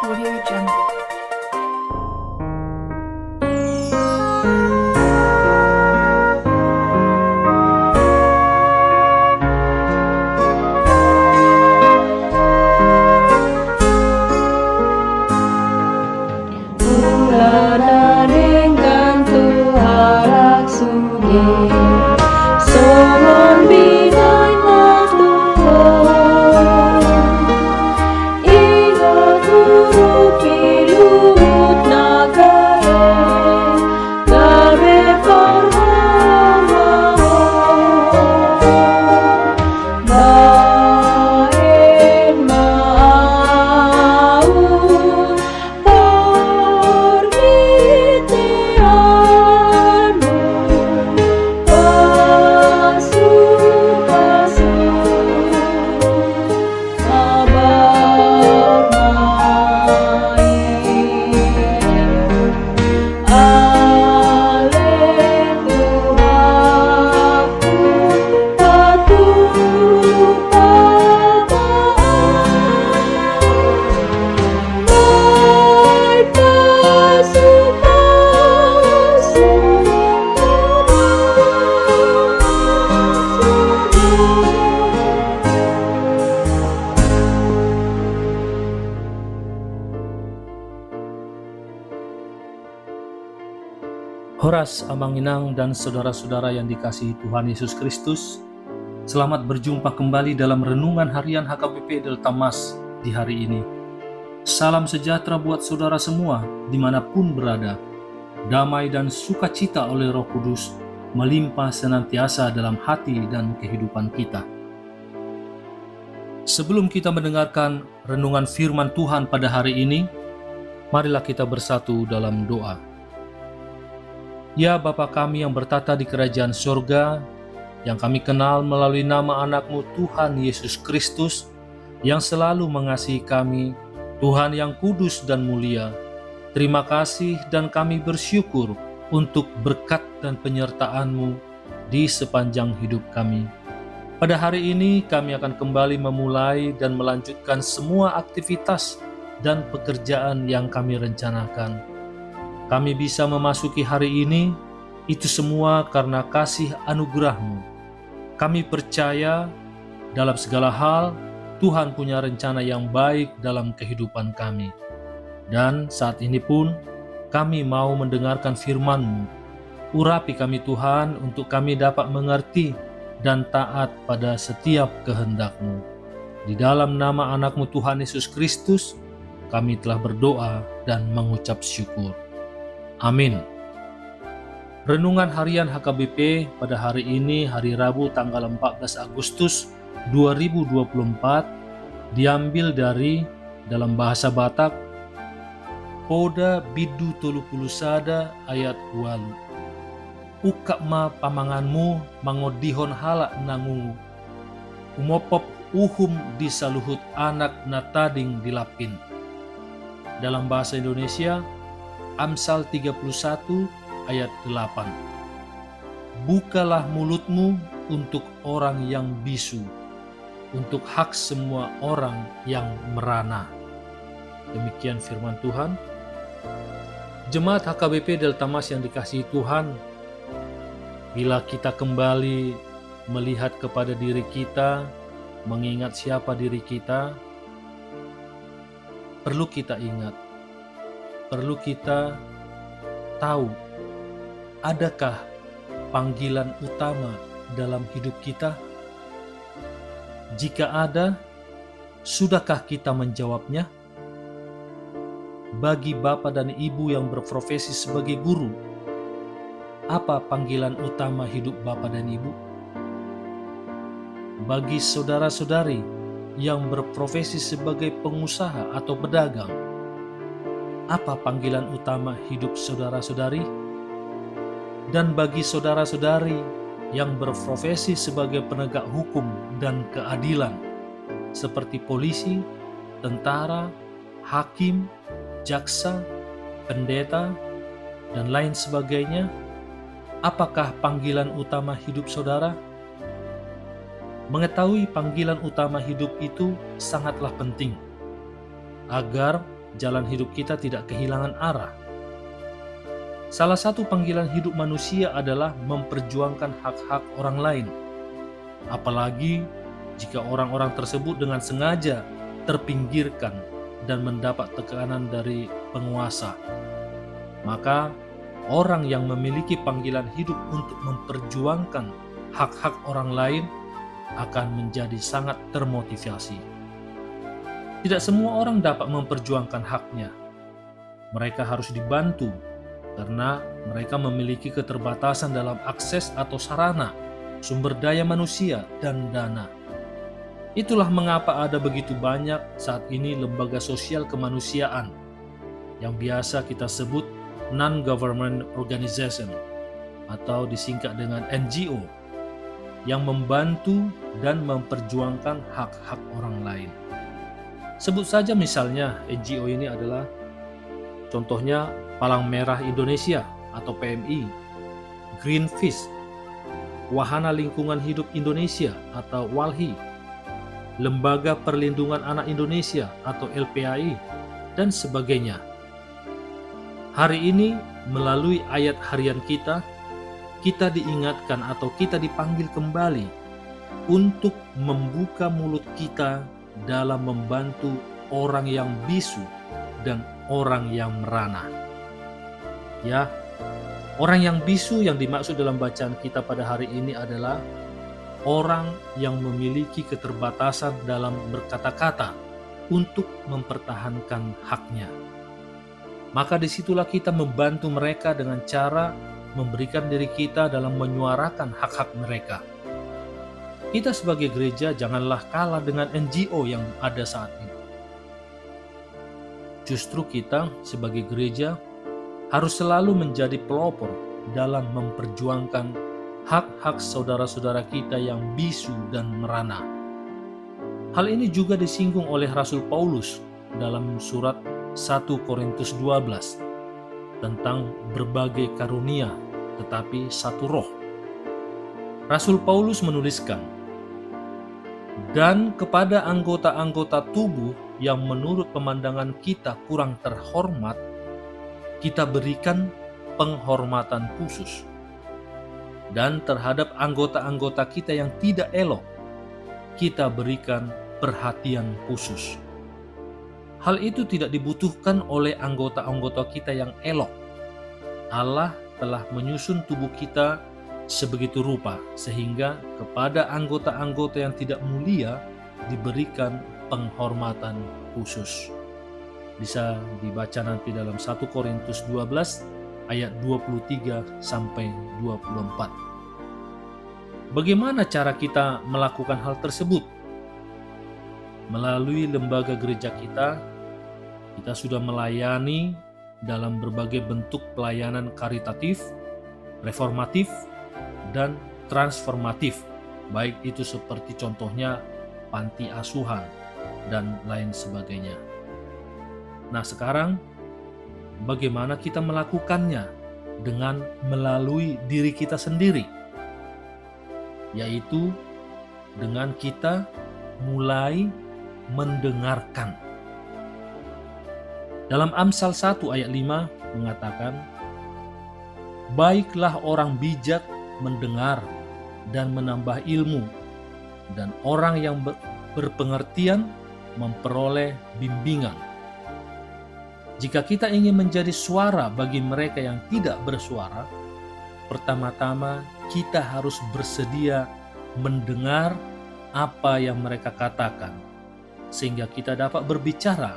Audio Jungle. Ulana dengan Tuhan sunyi, songon binai Tuhan, ingat huruf pilut nagare, gabe parhamahon, baen mau Horas Amanginang dan saudara-saudara yang dikasihi Tuhan Yesus Kristus, selamat berjumpa kembali dalam Renungan Harian HKBP Delta Mas di hari ini. Salam sejahtera buat saudara semua dimanapun berada. Damai dan sukacita oleh Roh Kudus melimpah senantiasa dalam hati dan kehidupan kita. Sebelum kita mendengarkan renungan firman Tuhan pada hari ini, marilah kita bersatu dalam doa. Ya Bapa kami yang bertata di kerajaan surga, yang kami kenal melalui nama anak-Mu Tuhan Yesus Kristus, yang selalu mengasihi kami, Tuhan yang kudus dan mulia. Terima kasih dan kami bersyukur untuk berkat dan penyertaan-Mu di sepanjang hidup kami. Pada hari ini kami akan kembali memulai dan melanjutkan semua aktivitas dan pekerjaan yang kami rencanakan. Kami bisa memasuki hari ini, itu semua karena kasih anugerah-Mu. Kami percaya dalam segala hal, Tuhan punya rencana yang baik dalam kehidupan kami. Dan saat ini pun, kami mau mendengarkan firman-Mu. Urapi kami Tuhan untuk kami dapat mengerti dan taat pada setiap kehendak-Mu. Di dalam nama anak-Mu Tuhan Yesus Kristus, kami telah berdoa dan mengucap syukur. Amin. Renungan Harian HKBP pada hari ini, hari Rabu tanggal 14 Agustus 2024, diambil dari dalam bahasa Batak, Poda bidu 30 ayat 8. Ukakma pamanganmu mangodihon halak nangungu, umopop uhum disaluhut anak natading dilapin. Dalam bahasa Indonesia, Amsal 31 ayat 8. Bukalah mulutmu untuk orang yang bisu, untuk hak semua orang yang merana. Demikian firman Tuhan. Jemaat HKBP Delta Mas yang dikasihi Tuhan, bila kita kembali melihat kepada diri kita, mengingat siapa diri kita, perlu kita ingat, perlu kita tahu, adakah panggilan utama dalam hidup kita? Jika ada, sudahkah kita menjawabnya? Bagi bapak dan ibu yang berprofesi sebagai guru, apa panggilan utama hidup bapak dan ibu? Bagi saudara-saudari yang berprofesi sebagai pengusaha atau pedagang, apa panggilan utama hidup saudara-saudari? Dan bagi saudara-saudari yang berprofesi sebagai penegak hukum dan keadilan, seperti polisi, tentara, hakim, jaksa, pendeta, dan lain sebagainya, apakah panggilan utama hidup saudara? Mengetahui panggilan utama hidup itu sangatlah penting, agar jalan hidup kita tidak kehilangan arah. Salah satu panggilan hidup manusia adalah memperjuangkan hak-hak orang lain, apalagi jika orang-orang tersebut dengan sengaja terpinggirkan dan mendapat tekanan dari penguasa. Maka orang yang memiliki panggilan hidup untuk memperjuangkan hak-hak orang lain akan menjadi sangat termotivasi. Tidak semua orang dapat memperjuangkan haknya. Mereka harus dibantu karena mereka memiliki keterbatasan dalam akses atau sarana, sumber daya manusia, dan dana. Itulah mengapa ada begitu banyak saat ini lembaga sosial kemanusiaan yang biasa kita sebut non-government organization atau disingkat dengan NGO yang membantu dan memperjuangkan hak-hak orang lain. Sebut saja misalnya NGO ini adalah contohnya Palang Merah Indonesia atau PMI, Greenpeace, Wahana Lingkungan Hidup Indonesia atau WALHI, Lembaga Perlindungan Anak Indonesia atau LPAI, dan sebagainya. Hari ini melalui ayat harian kita diingatkan atau kita dipanggil kembali untuk membuka mulut kita dalam membantu orang yang bisu dan orang yang merana. Ya, orang yang bisu yang dimaksud dalam bacaan kita pada hari ini adalah orang yang memiliki keterbatasan dalam berkata-kata untuk mempertahankan haknya. Maka disitulah kita membantu mereka dengan cara memberikan diri kita dalam menyuarakan hak-hak mereka. Kita sebagai gereja janganlah kalah dengan NGO yang ada saat ini. Justru kita sebagai gereja harus selalu menjadi pelopor dalam memperjuangkan hak-hak saudara-saudara kita yang bisu dan merana. Hal ini juga disinggung oleh Rasul Paulus dalam surat 1 Korintus 12 tentang berbagai karunia tetapi satu roh. Rasul Paulus menuliskan, "Dan kepada anggota-anggota tubuh yang menurut pemandangan kita kurang terhormat, kita berikan penghormatan khusus. Dan terhadap anggota-anggota kita yang tidak elok, kita berikan perhatian khusus." Hal itu tidak dibutuhkan oleh anggota-anggota kita yang elok. Allah telah menyusun tubuh kita sebegitu rupa, sehingga kepada anggota-anggota yang tidak mulia diberikan penghormatan khusus. Bisa dibaca nanti dalam 1 Korintus 12 ayat 23 sampai 24. Bagaimana cara kita melakukan hal tersebut? Melalui lembaga gereja kita sudah melayani dalam berbagai bentuk pelayanan karitatif, reformatif, dan transformatif, baik itu seperti contohnya panti asuhan dan lain sebagainya. Nah, sekarang bagaimana kita melakukannya? Dengan melalui diri kita sendiri, yaitu dengan kita mulai mendengarkan. Dalam Amsal 1 ayat 5 mengatakan, "Baiklah orang bijak mendengar dan menambah ilmu, dan orang yang berpengertian memperoleh bimbingan." Jika kita ingin menjadi suara bagi mereka yang tidak bersuara, pertama-tama kita harus bersedia mendengar apa yang mereka katakan, sehingga kita dapat berbicara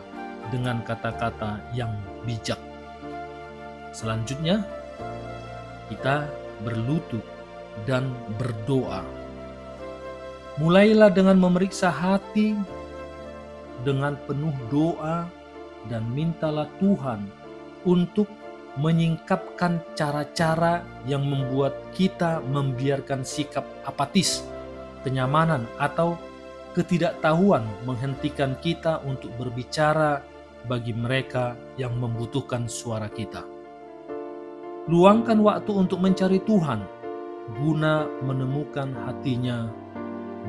dengan kata-kata yang bijak. Selanjutnya, kita berlutut dan berdoa. Mulailah dengan memeriksa hati dengan penuh doa dan mintalah Tuhan untuk menyingkapkan cara-cara yang membuat kita membiarkan sikap apatis, kenyamanan, atau ketidaktahuan menghentikan kita untuk berbicara bagi mereka yang membutuhkan suara kita. Luangkan waktu untuk mencari Tuhan guna menemukan hatinya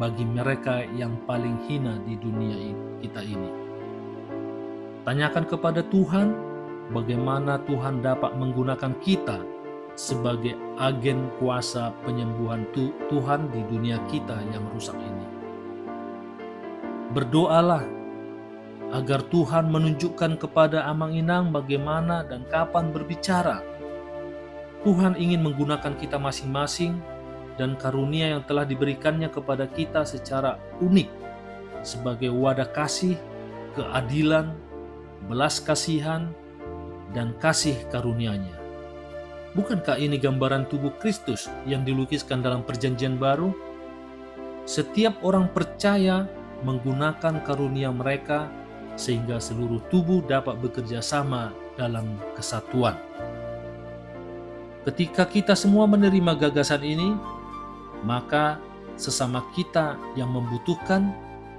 bagi mereka yang paling hina di dunia kita ini. tanyakan kepada Tuhan bagaimana Tuhan dapat menggunakan kita sebagai agen kuasa penyembuhan Tuhan di dunia kita yang rusak ini. Berdoalah agar Tuhan menunjukkan kepada Amang Inang bagaimana dan kapan berbicara. Tuhan ingin menggunakan kita masing-masing dan karunia yang telah diberikannya kepada kita secara unik sebagai wadah kasih, keadilan, belas kasihan, dan kasih karunia-Nya. Bukankah ini gambaran tubuh Kristus yang dilukiskan dalam Perjanjian Baru? Setiap orang percaya menggunakan karunia mereka sehingga seluruh tubuh dapat bekerja sama dalam kesatuan. Ketika kita semua menerima gagasan ini, maka sesama kita yang membutuhkan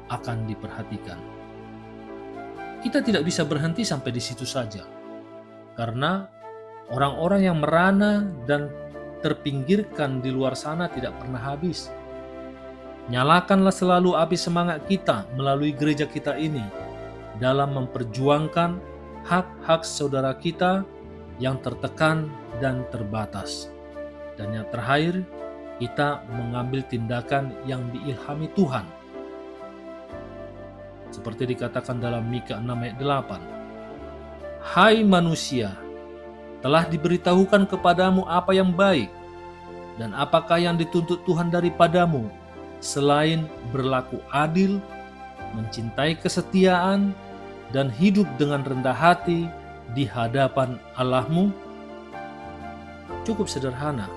akan diperhatikan. Kita tidak bisa berhenti sampai di situ saja, karena orang-orang yang merana dan terpinggirkan di luar sana tidak pernah habis. Nyalakanlah selalu api semangat kita melalui gereja kita ini dalam memperjuangkan hak-hak saudara kita yang tertekan dan terbatas. Dan yang terakhir, kita mengambil tindakan yang diilhami Tuhan. Seperti dikatakan dalam Mika 6 ayat 8. Hai manusia, telah diberitahukan kepadamu apa yang baik, dan apakah yang dituntut Tuhan daripadamu, selain berlaku adil, mencintai kesetiaan, dan hidup dengan rendah hati di hadapan Allahmu? Cukup sederhana.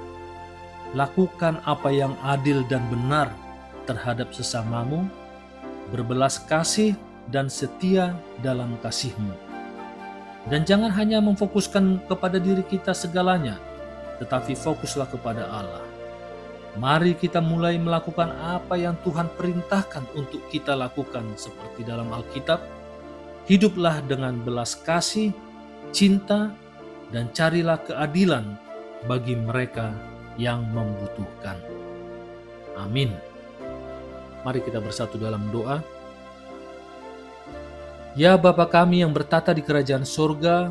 Lakukan apa yang adil dan benar terhadap sesamamu, berbelas kasih dan setia dalam kasihmu. Dan jangan hanya memfokuskan kepada diri kita segalanya, tetapi fokuslah kepada Allah. Mari kita mulai melakukan apa yang Tuhan perintahkan untuk kita lakukan seperti dalam Alkitab. Hiduplah dengan belas kasih, cinta, dan carilah keadilan bagi mereka yang membutuhkan. Amin. Mari kita bersatu dalam doa. Ya Bapa kami yang bertata di kerajaan sorga,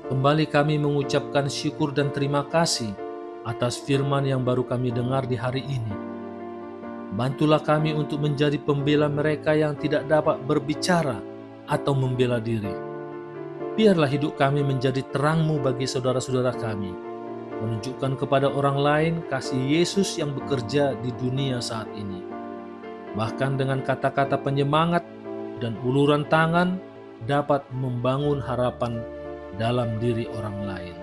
kembali kami mengucapkan syukur dan terima kasih atas firman yang baru kami dengar di hari ini. Bantulah kami untuk menjadi pembela mereka yang tidak dapat berbicara atau membela diri. Biarlah hidup kami menjadi terang-Mu bagi saudara-saudara kami, menunjukkan kepada orang lain kasih Yesus yang bekerja di dunia saat ini. Bahkan dengan kata-kata penyemangat dan uluran tangan dapat membangun harapan dalam diri orang lain.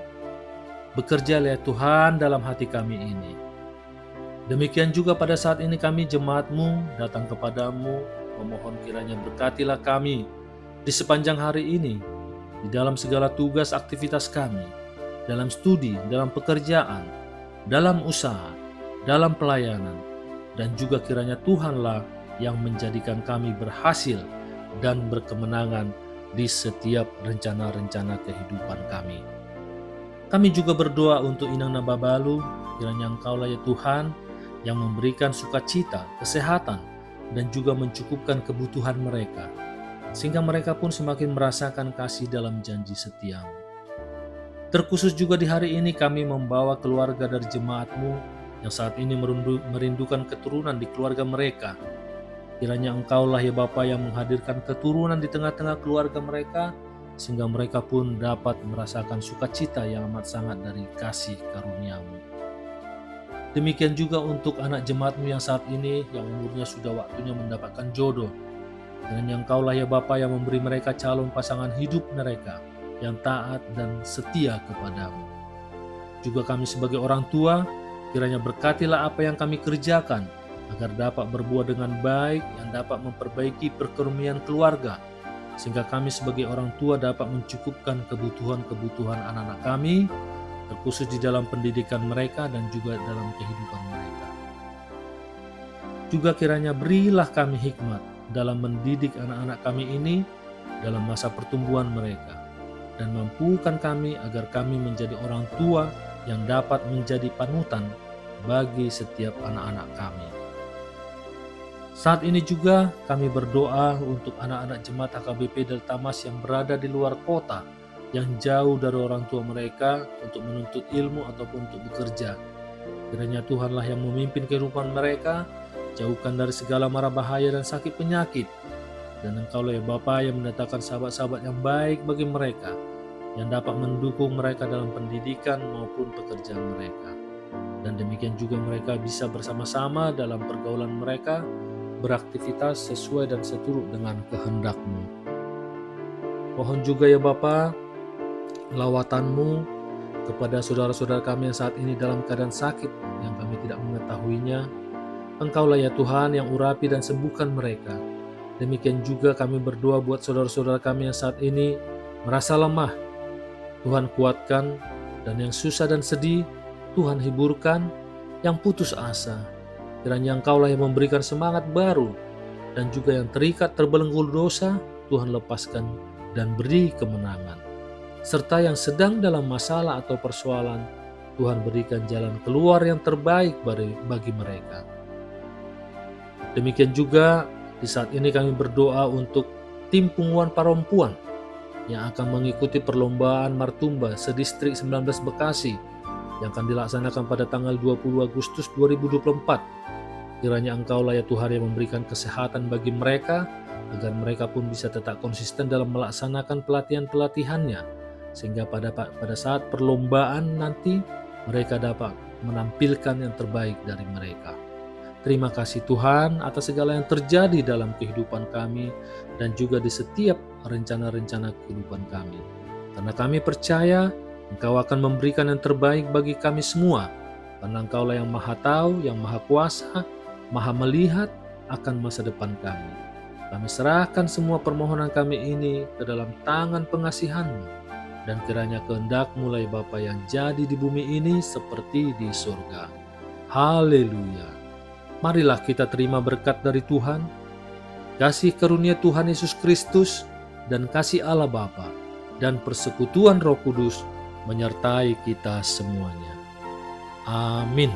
Bekerjalah ya Tuhan dalam hati kami ini. Demikian juga pada saat ini kami jemaat-Mu datang kepadamu, memohon kiranya berkatilah kami di sepanjang hari ini, di dalam segala tugas aktivitas kami, dalam studi, dalam pekerjaan, dalam usaha, dalam pelayanan, dan juga kiranya Tuhanlah yang menjadikan kami berhasil dan berkemenangan di setiap rencana-rencana kehidupan kami. Kami juga berdoa untuk Inang Nababalu, kiranya Engkaulah ya Tuhan yang memberikan sukacita, kesehatan, dan juga mencukupkan kebutuhan mereka, sehingga mereka pun semakin merasakan kasih dalam janji setia-Mu. Terkhusus juga di hari ini kami membawa keluarga dari jemaat-Mu yang saat ini merindukan keturunan di keluarga mereka. Kiranya Engkaulah ya Bapa yang menghadirkan keturunan di tengah-tengah keluarga mereka, sehingga mereka pun dapat merasakan sukacita yang amat sangat dari kasih karunia-Mu. Demikian juga untuk anak jemaat-Mu yang saat ini, yang umurnya sudah waktunya mendapatkan jodoh. Kiranya Engkaulah ya Bapa yang memberi mereka calon pasangan hidup mereka, yang taat dan setia kepadamu. Juga kami sebagai orang tua, kiranya berkatilah apa yang kami kerjakan, agar dapat berbuat dengan baik yang dapat memperbaiki perekonomian keluarga, sehingga kami sebagai orang tua dapat mencukupkan kebutuhan-kebutuhan anak-anak kami, terkhusus di dalam pendidikan mereka dan juga dalam kehidupan mereka. Juga kiranya berilah kami hikmat dalam mendidik anak-anak kami ini dalam masa pertumbuhan mereka, dan mampukan kami agar kami menjadi orang tua yang dapat menjadi panutan bagi setiap anak-anak kami. Saat ini juga kami berdoa untuk anak-anak jemaat HKBP Delta Mas yang berada di luar kota, yang jauh dari orang tua mereka untuk menuntut ilmu ataupun untuk bekerja. Kiranya Tuhanlah yang memimpin kehidupan mereka, jauhkan dari segala mara bahaya dan sakit penyakit. Dan Engkaulah ya Bapa yang mendatangkan sahabat-sahabat yang baik bagi mereka, yang dapat mendukung mereka dalam pendidikan maupun pekerjaan mereka. Dan demikian juga mereka bisa bersama-sama dalam pergaulan mereka, beraktivitas sesuai dan seturut dengan kehendak-Mu. Mohon juga ya Bapa, lawatan-Mu kepada saudara-saudara kami yang saat ini dalam keadaan sakit, yang kami tidak mengetahuinya. Engkaulah ya Tuhan yang urapi dan sembuhkan mereka. Demikian juga kami berdoa buat saudara-saudara kami yang saat ini merasa lemah. Tuhan kuatkan, dan yang susah dan sedih, Tuhan hiburkan, yang putus asa. Kiranya Engkaulah yang memberikan semangat baru, dan juga yang terikat terbelenggu dosa, Tuhan lepaskan dan beri kemenangan. Serta yang sedang dalam masalah atau persoalan, Tuhan berikan jalan keluar yang terbaik bagi mereka. Demikian juga di saat ini kami berdoa untuk tim Punguan Perempuan yang akan mengikuti perlombaan Martumba sedistrik 19 Bekasi yang akan dilaksanakan pada tanggal 20 Agustus 2024. Kiranya Engkaulah ya Tuhan yang memberikan kesehatan bagi mereka, agar mereka pun bisa tetap konsisten dalam melaksanakan pelatihan-pelatihannya, sehingga pada saat perlombaan nanti mereka dapat menampilkan yang terbaik dari mereka. Terima kasih Tuhan atas segala yang terjadi dalam kehidupan kami dan juga di setiap rencana-rencana kehidupan kami. Karena kami percaya Engkau akan memberikan yang terbaik bagi kami semua. Karena Engkaulah yang Maha Tahu, yang Maha Kuasa, Maha Melihat akan masa depan kami. Kami serahkan semua permohonan kami ini ke dalam tangan pengasihan-Mu. Dan kiranya kehendak-Mu lah Bapa yang jadi di bumi ini seperti di surga. Haleluya. Marilah kita terima berkat dari Tuhan, kasih karunia Tuhan Yesus Kristus, dan kasih Allah Bapa, dan persekutuan Roh Kudus menyertai kita semuanya. Amin.